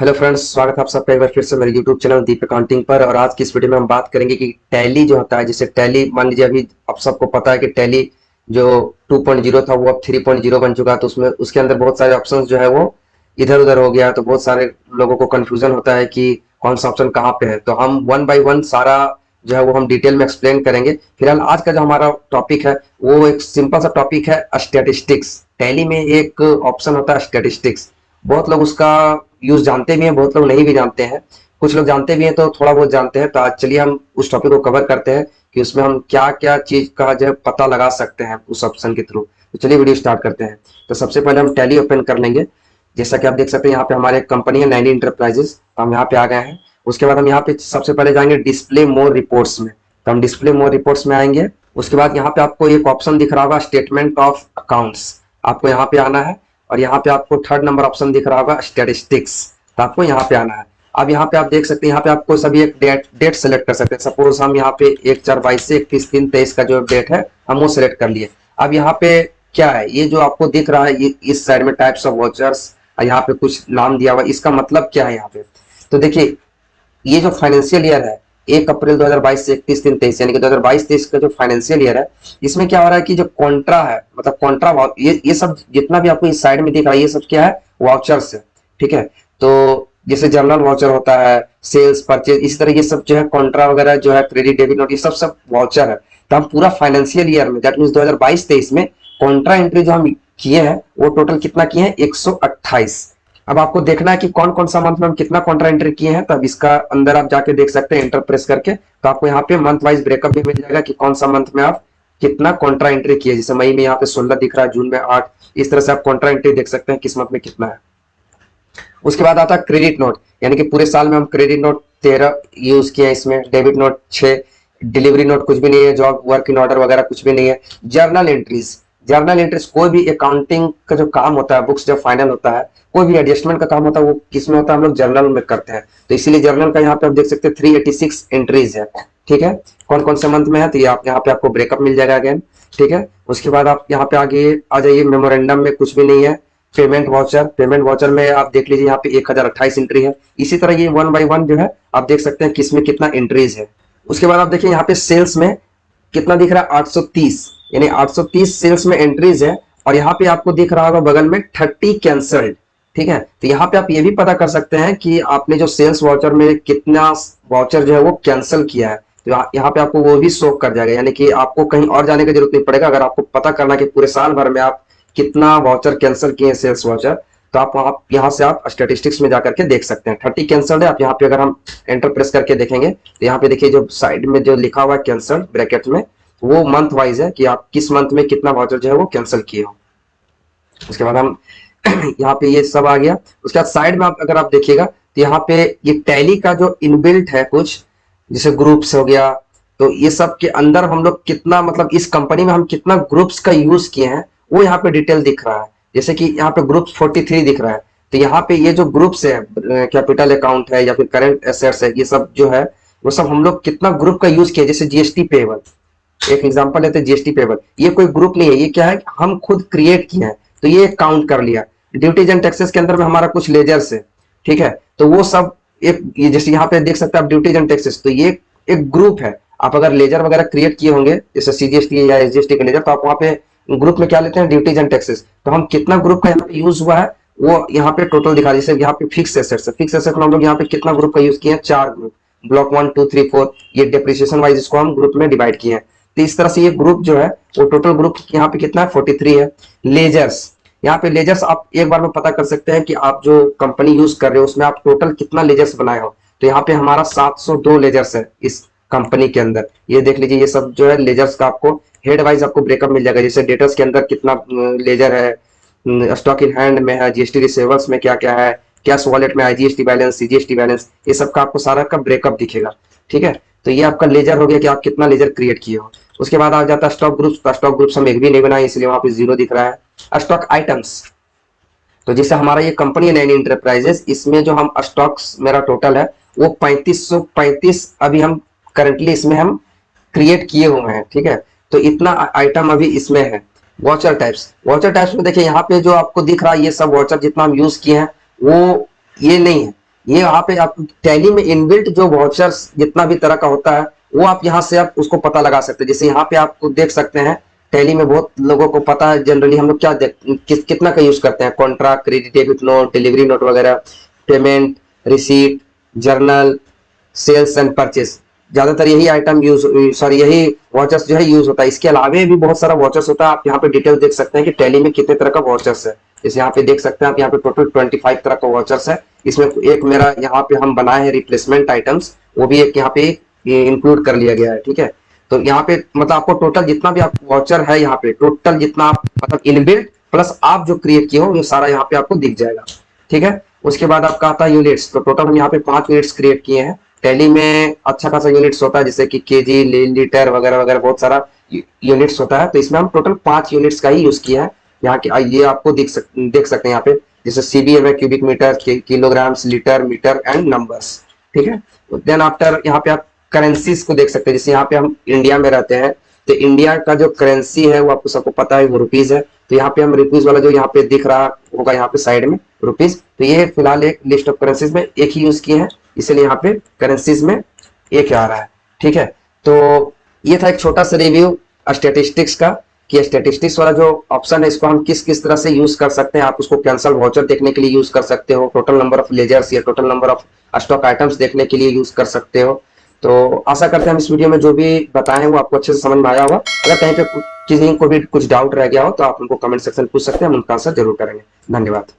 Hello friends, स्वागत है आप सबका एक बार फिर से मेरे यूट्यूब चैनल दीप अकाउंटिंग पर। और आज की इस वीडियो में हम बात करेंगे कि टैली जो होता है, जैसे टैली मान लीजिए अभी आप सबको पता है कि टैली जो 2.0 था वो अब 3.0 बन चुका है। तो उसमें उसके अंदर बहुत सारे ऑप्शंस जो है वो इधर उधर हो गया। तो बहुत सारे लोगों को कंफ्यूजन होता है कि कौन सा ऑप्शन कहाँ पे है। तो हम वन बाई वन सारा जो है वो हम डिटेल में एक्सप्लेन करेंगे। फिलहाल आज का जो हमारा टॉपिक है वो एक सिंपल सा टॉपिक है, स्टैटिस्टिक्स। टैली में एक ऑप्शन होता है स्टैटिस्टिक्स। बहुत लोग उसका यूज जानते भी हैं, बहुत लोग नहीं भी जानते हैं। कुछ लोग जानते भी हैं तो थोड़ा बहुत जानते हैं। तो आज चलिए हम उस टॉपिक को कवर करते हैं कि उसमें हम क्या क्या चीज का जो है पता लगा सकते हैं उस ऑप्शन के थ्रू। तो चलिए वीडियो स्टार्ट करते हैं। तो सबसे पहले हम टैली ओपन कर लेंगे। जैसा कि आप देख सकते हैं यहाँ पे हमारे कंपनी है नैनी इंटरप्राइजेस। तो हम यहाँ पे आ गए हैं। उसके बाद हम यहाँ पे सबसे पहले जाएंगे डिस्प्ले मोर रिपोर्ट्स में। तो हम डिस्प्ले मोर रिपोर्ट्स में आएंगे। उसके बाद यहाँ पे आपको एक ऑप्शन दिख रहा होगा स्टेटमेंट ऑफ अकाउंट्स। आपको यहाँ पे आना है और यहाँ पे आपको थर्ड नंबर ऑप्शन दिख रहा होगा स्टैटिस्टिक्स। तो आपको यहाँ पे आना है। अब यहाँ पे आप देख सकते हैं, यहाँ पे आपको सभी एक डेट सेलेक्ट कर सकते हैं। सपोज हम यहाँ पे 1/4/22 से 31/3/23 का जो डेट है हम वो सिलेक्ट कर लिए। अब यहाँ पे क्या है, ये जो आपको दिख रहा है, ये इस साइड में टाइप्स ऑफ वाउचर्स, यहाँ पे कुछ नाम दिया हुआ है। इसका मतलब क्या है यहाँ पे? तो देखिए, ये जो फाइनेंशियल ईयर है 1 अप्रैल 2022 से 31/3/23 यानी कि 2022-23 का जो फाइनेंशियल ईयर है, इसमें क्या हो रहा है कि जो कॉन्ट्रा है, मतलब कॉन्ट्रा, ये सब जितना भी आपको इस साइड में दिख रहा है ये सब क्या है, वाउचर्स है। ठीक है। तो जैसे जनरल वाउचर होता है, सेल्स परचेज, इस तरह ये सब जो है कॉन्ट्रा वगैरह जो है, क्रेडिट डेबिट नोट, ये सब सब वाउचर है। तो हम पूरा फाइनेंशियल ईयर में, दैट मीन 2022-23 में कॉन्ट्रा एंट्री जो हम किए हैं वो टोटल कितना किए हैं, 128। अब आपको देखना है कि कौन कौन सा मंथ में हम कितना कॉन्ट्रा एंट्री किए हैं। तब इसका अंदर आप जाके देख सकते हैं एंटर प्रेस करके। तो आपको यहाँ पे मंथ वाइज ब्रेकअप भी मिल जाएगा कि कौन सा मंथ में आप कितना कॉन्ट्रा एंट्री किए। जैसे मई में यहाँ पे 16 दिख रहा है, जून में 8। इस तरह से आप कॉन्ट्रा एंट्री देख सकते हैं किस मंथ में कितना है। उसके बाद आता है क्रेडिट नोट, यानी कि पूरे साल में हम क्रेडिट नोट 13 यूज किए हैं इसमें, डेबिट नोट 6, डिलीवरी नोट कुछ भी नहीं है, जॉब वर्क इन ऑर्डर वगैरह कुछ भी नहीं है। जर्नल एंट्रीज, जर्नल एंट्रीज कोई भी अकाउंटिंग का जो काम होता है, बुक्स जब फाइनल होता है, कोई भी एडजस्टमेंट का काम होता है, वो किसमें होता है, हम लोग जर्नल में करते हैं। तो इसीलिए जर्नल का यहाँ पे आप देख सकते हैं 386 एंट्रीज है। ठीक है। कौन कौन से मंथ में है तो ये आप यहाँ पे आपको ब्रेकअप मिल जाएगा अगेन। ठीक है। उसके बाद आप यहाँ पे आगे आ जाइए, मेमोरेंडम में कुछ भी नहीं है। पेमेंट वाउचर, पेमेंट वाउचर में आप देख लीजिए यहाँ पे 1028 एंट्री है। इसी तरह ये वन बाई वन जो है आप देख सकते हैं किसमें कितना एंट्रीज है। उसके बाद आप देखिए यहाँ पे सेल्स में कितना दिख रहा है, 830, यानी 830 सेल्स में एंट्रीज है। और यहाँ पे आपको दिख रहा होगा बगल में 30 कैंसल्ड। ठीक है। तो यहाँ पे आप ये भी पता कर सकते हैं कि आपने जो सेल्स वाउचर में कितना वाउचर जो है वो कैंसिल किया है। तो यहाँ पे आपको वो भी शो कर जाएगा, यानी कि आपको कहीं और जाने की जरूरत नहीं पड़ेगा। अगर आपको पता करना कि पूरे साल भर में आप कितना वाउचर कैंसिल किए सेल्स वाउचर, तो आप वहां यहाँ से आप स्टैटिस्टिक्स में जाकर के देख सकते हैं। 30 कैंसल्ड है। आप यहाँ पे अगर हम एंटर प्रेस करके देखेंगे तो यहाँ पे देखिए जो साइड में जो लिखा हुआ है कैंसल्ड ब्रैकेट में, वो मंथ वाइज है कि आप किस मंथ में कितना वाउचर जो है वो कैंसिल किए हो। उसके बाद हम यहाँ पे ये सब आ गया। उसके बाद साइड में आप अगर आप देखिएगा तो यहाँ पे ये टैली का जो इनबिल्ट है कुछ, जैसे ग्रुप्स हो गया, तो ये सब के अंदर हम लोग कितना, मतलब इस कंपनी में हम कितना ग्रुप्स का यूज किए हैं वो यहाँ पे डिटेल दिख रहा है। जैसे कि यहाँ पे ग्रुप्स 43 दिख रहा है। तो यहाँ पे ये जो ग्रुप्स है, कैपिटल अकाउंट है या फिर करेंट एसेट्स है, ये सब जो है वो सब हम लोग कितना ग्रुप का यूज किया। जैसे जीएसटी पेबल, एक एग्जांपल लेते हैं जीएसटी पेबल, ये कोई ग्रुप नहीं है, ये क्या है, हम खुद क्रिएट किए हैं। तो ये काउंट कर लिया। ड्यूटीज एंड टैक्सेस के अंदर में हमारा कुछ लेजर्स है। ठीक है। तो वो सब एक, ये जैसे यहाँ पे देख सकते हैं आप ड्यूटीज एंड टैक्सेस, तो ये एक ग्रुप है। आप अगर लेजर वगैरह क्रिएट किए होंगे जैसे सीजीएसटी या एसजीएसटी का लेजर, तो आप वहाँ पे ग्रुप में क्या लेते हैं, ड्यूटीज एंड टैक्सेस। तो हम कितना ग्रुप का यहाँ पे यूज हुआ है वो यहाँ पे टोटल दिखा। जैसे यहाँ पे फिक्स एसेट्स है, फिक्स एसेट में हम लोग यहाँ पे कितना ग्रुप का यूज किए हैं, 4 ग्रुप, ब्लॉक 1 2 3 4, ये डेप्रिसिएशन वाइज इसको हम ग्रुप में डिवाइड किए हैं। तो इस तरह से ये ग्रुप जो है वो टोटल ग्रुप यहाँ पे कितना है, 43 है। लेजर्स, यहाँ पे लेजर्स आप एक बार में पता कर सकते हैं कि आप जो कंपनी यूज कर रहे हो उसमें आप टोटल कितना लेजर्स बनाए हो। तो यहाँ पे हमारा 702 लेजर्स है इस कंपनी के अंदर। ये देख लीजिए, ये सब जो है लेजर्स का आपको हेड वाइज आपको ब्रेकअप मिल जाएगा। जैसे डेटर्स के अंदर कितना लेजर है, स्टॉक इन हैंड में है, जीएसटी रिसीवेबल्स में क्या क्या है, कैश वॉलेट में आईजीएसटी बैलेंस, सीजीएसटी बैलेंस, ये सब का आपको सारा का ब्रेकअप दिखेगा। ठीक है। तो ये आपका लेजर हो गया कि आप कितना लेजर क्रिएट किए हो। उसके बाद आ जाता है स्टॉक ग्रुप्स। तो स्टॉक ग्रुप्स हम एक भी नहीं बनाए, इसलिए वहां पे 0 दिख रहा है। स्टॉक आइटम्स, तो जैसे हमारा ये कंपनी है नैनी इंटरप्राइजेस, इसमें जो हम स्टॉक्स मेरा टोटल है वो 3535 अभी हम करंटली इसमें हम क्रिएट किए हुए हैं। ठीक है। तो इतना आइटम अभी इसमें है। वॉचर टाइप्स, वॉचर टाइप्स में देखिए यहाँ पे जो आपको दिख रहा है ये सब वॉचर जितना हम यूज किए हैं वो ये नहीं है। ये यहाँ पे आप टैली में इनबिल्ट जो वाउचर्स जितना भी तरह का होता है वो आप यहाँ से आप उसको पता लगा सकते हैं। जैसे यहाँ पे आप देख सकते हैं टैली में बहुत लोगों को पता है जनरली हम लोग क्या कितना का यूज करते हैं, contract, credit debit note, delivery note वगैरह, payment, receipt, journal, sales and purchase, ज्यादातर यही आइटम यही वाचर्स जो है यूज होता है। इसके अलावा भी बहुत सारा वाचर्स होता है। आप यहाँ पे डिटेल देख सकते हैं कि टैली में कितने तरह का वाचर्स है। जैसे यहाँ पे देख सकते हैं आप, यहाँ पे टोटल 25 तरह का वाचर्स है। इसमें एक मेरा यहाँ पे हम बनाए हैं रिप्लेसमेंट आइटम्स, वो भी एक यहाँ पे इंक्लूड कर लिया गया है। ठीक है, तो यहाँ पे मतलब आपको टोटल जितना भी आप वाचर है यहाँ पे टोटल जितना आप मतलब इनबिल्ट प्लस आप जो क्रिएट किए हो ये सारा यहाँ पे आपको दिख जाएगा। ठीक है, उसके बाद आपका आता है यूनिट्स। तो टोटल हम यहाँ पे 5 यूनिट्स क्रिएट किए हैं। टैली में अच्छा खासा यूनिट्स होता है जैसे कि केजी, लीटर वगैरह वगैरह बहुत सारा यूनिट्स होता है। तो इसमें हम टोटल 5 यूनिट्स का ही यूज किया है। यहाँ के ये आपको देख सकते हैं यहाँ पे, जैसे सीबीएम है cubic metre, kilograms, litre, metre and numbers. ठीक है, देन आफ्टर यहाँ पे आप करेंसीज को देख सकते हैं। जैसे यहाँ पे हम इंडिया में रहते हैं तो इंडिया का जो करेंसी है वो आपको सबको पता है वो रुपीज है। तो यहाँ पे हम रुपीज वाला जो यहाँ पे दिख रहा होगा यहाँ पे साइड में रुपीज, तो ये फिलहाल एक लिस्ट ऑफ करेंसीज में एक ही यूज किए हैं, इसलिए यहाँ पे करेंसीज में एक आ रहा है। ठीक है, तो ये था एक छोटा सा रिव्यू स्टैटिस्टिक्स का कि स्टैटिस्टिक्स वाला जो ऑप्शन है इसको हम किस किस तरह से यूज कर सकते हैं। आप उसको कैंसल वाउचर देखने के लिए यूज कर सकते हो, टोटल नंबर ऑफ लेजर्स या total number of stock items देखने के लिए यूज कर सकते हो। तो आशा करते हैं हम इस वीडियो में जो भी बताए हैं वो आपको अच्छे से समझ में आया होगा। अगर कहीं पे किसी को भी कुछ डाउट रह गया हो तो आप उनको कमेंट सेक्शन में पूछ सकते हैं, हम उनका आंसर जरूर करेंगे। धन्यवाद।